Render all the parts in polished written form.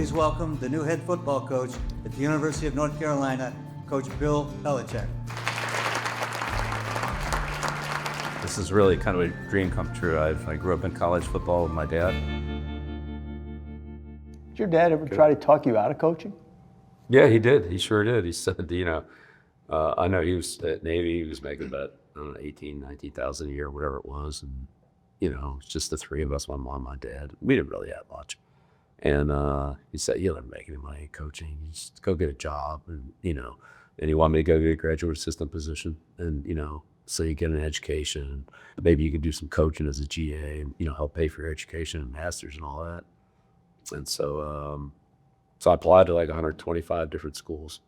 Please welcome the new head football coach at the University of North Carolina, Coach Bill Belichick. This is really kind of a dream come true. I grew up in college football with my dad. Did your dad ever try to talk you out of coaching? Yeah, he did. He sure did. He said, I know he was at Navy. He was making about, 19,000 a year, whatever it was. And, it's just the three of us, my mom, my dad. We didn't really have much. And he said, you'll never make any money coaching. You just go get a job. And, and he wanted me to go get a graduate assistant position. And, so you get an education. Maybe you can do some coaching as a GA and, help pay for your education and masters and all that. And so, I applied to like 125 different schools,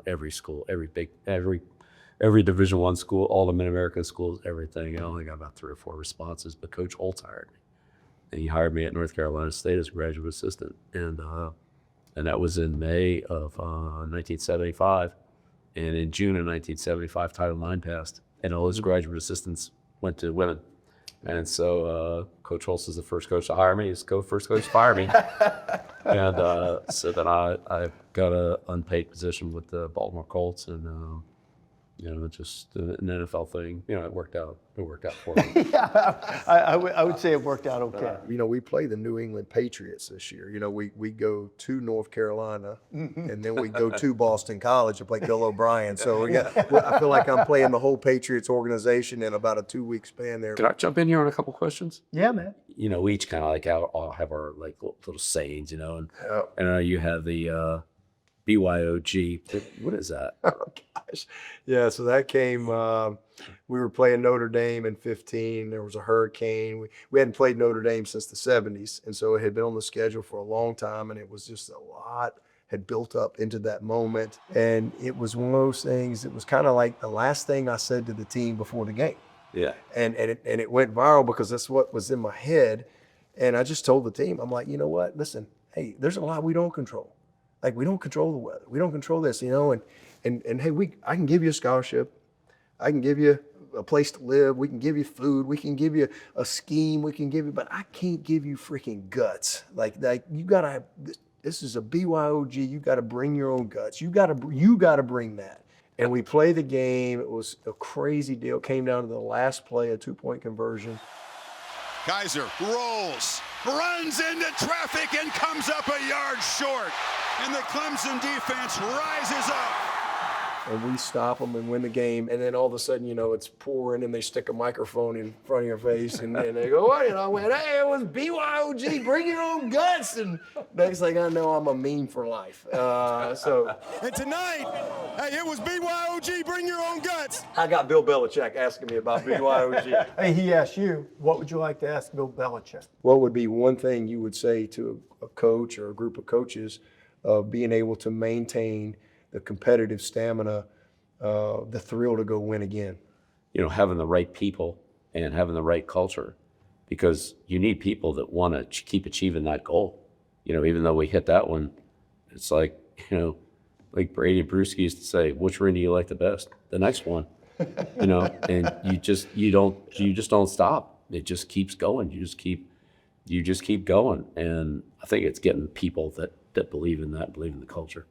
every school, every Division I school, all the Mid-American schools, everything. I only got about 3 or 4 responses, but Coach Holtz hired me. And he hired me at North Carolina State as a graduate assistant. And that was in May of 1975. And in June of 1975, Title IX passed. And all his graduate assistants went to women. And so Coach Holtz is the first coach to hire me. He's the first coach to fire me. And so then I got an unpaid position with the Baltimore Colts, and just an NFL thing. It worked out. It worked out for me. Yeah, I would say it worked out okay. We play the New England Patriots this year. We go to North Carolina, and then we go to Boston College to play Bill O'Brien. So I feel like I'm playing the whole Patriots organization in about a 2-week span there. Can I jump in here on a couple questions? Yeah, man. We each kind of like all have our like little sayings, and you have the BYOG. What is that? Oh gosh, yeah. So that came. We were playing Notre Dame in 15. There was a hurricane. We hadn't played Notre Dame since the 70s, and so it had been on the schedule for a long time, and it was just a lot had built up into that moment. And it was one of those things. It was kind of like the last thing I said to the team before the game. Yeah. And it went viral because that's what was in my head. And I just told the team, I'm like, you know what? Listen, hey, there's a lot we don't control. Like, we don't control the weather. We don't control this, and hey, I can give you a scholarship. I can give you a place to live. We can give you food. We can give you a scheme. We can give you, but I can't give you freaking guts. Like you gotta have, this is a BYOG. You gotta bring your own guts. You gotta bring that. And we play the game. It was a crazy deal. It came down to the last play, a 2-point conversion. Kaiser rolls, runs into traffic, and comes up a yard short. And the Clemson defense rises up. And we stop them and win the game. And then all of a sudden, it's pouring, and they stick a microphone in front of your face. And they go, what? And I went, hey, it was BYOG, bring your own guts. And next thing I know, I'm a meme for life. And tonight, hey, it was BYOG, bring your own guts. I got Bill Belichick asking me about BYOG. Hey, he asked you, what would you like to ask Bill Belichick? What would be one thing you would say to a coach or a group of coaches of being able to maintain the competitive stamina, the thrill to go win again? Having the right people and having the right culture, because you need people that want to keep achieving that goal. Even though we hit that one, it's like, like Brady and Brewski used to say, which ring do you like the best? The next one, and you just don't stop. It just keeps going. You just keep going. And I think it's getting people that believe in that, believe in the culture.